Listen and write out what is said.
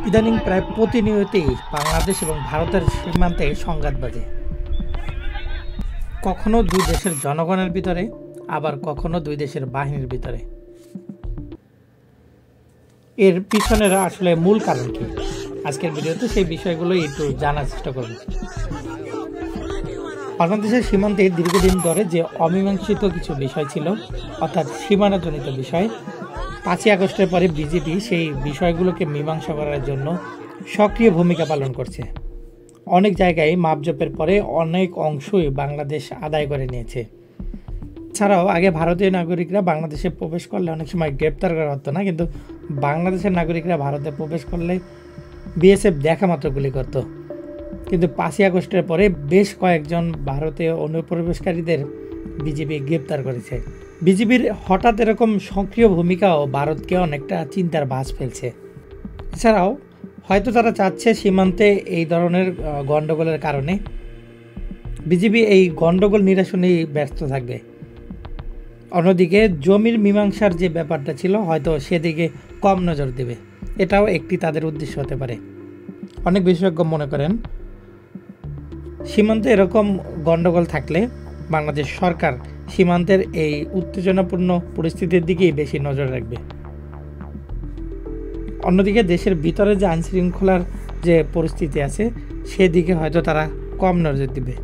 ইদানিং প্রায় প্রতিনিয়তই বাংলাদেশ এবং ভারতের সীমান্তে সংঘাত বাজে। কখনো দুই দেশের জনগণের ভিতরে, আবার কখনো দুই দেশের বাহিনীর ভিতরে। এর পিছনের আসলে মূল কারণ কি? আজকের ভিডিওতে সেই বিষয়গুলোই একটু জানার চেষ্টা করব। বাংলাদেশের সীমান্তে দীর্ঘদিন ধরে যে অমীমাংসিত কিছু বিষয় ছিল, অর্থাৎ সীমানাজনিত বিষয়, 5ই আগস্টের পরে বিজেপি সেই বিষয়গুলোকে মীমাংসা করার জন্য সক্রিয় ভূমিকা পালন করছে। অনেক জায়গায় মাপজোপের পরে অনেক অংশই বাংলাদেশ আদায় করে নিয়েছে। ছাড়াও আগে ভারতীয় নাগরিকরা বাংলাদেশে প্রবেশ করলে অনেক সময় গ্রেপ্তার করা হতো না, কিন্তু বাংলাদেশের নাগরিকরা ভারতে প্রবেশ করলে বিএসএফ দেখা মাত্র গুলি করত। কিন্তু 5ই আগস্টের পরে বেশ কয়েকজন ভারতীয় অনুপ্রবেশকারীদের বিজেপি গ্রেপ্তার করেছে। বিজেপির হঠাৎ এরকম সক্রিয় ভূমিকাও ভারতকে অনেকটা চিন্তার ভাঁজ ফেলছে। এছাড়াও হয়তো তারা চাচ্ছে সীমান্তে এই ধরনের গণ্ডগোলের কারণে বিজেপি এই গণ্ডগোল নিরসনেই ব্যস্ত থাকবে। অন্যদিকে জমির মীমাংসার যে ব্যাপারটা ছিল, হয়তো সেদিকে কম নজর দেবে। এটাও একটি তাদের উদ্দেশ্য হতে পারে। অনেক বিশেষজ্ঞ মনে করেন, সীমান্তে এরকম গণ্ডগোল থাকলে বাংলাদেশ সরকার সীমান্তের এই উত্তেজনাপূর্ণ পরিস্থিতির দিকেই বেশি নজর রাখবে। অন্যদিকে দেশের ভিতরে যে আইনশৃঙ্খলার যে পরিস্থিতি আছে, সেদিকে হয়তো তারা কম নজর দিবে।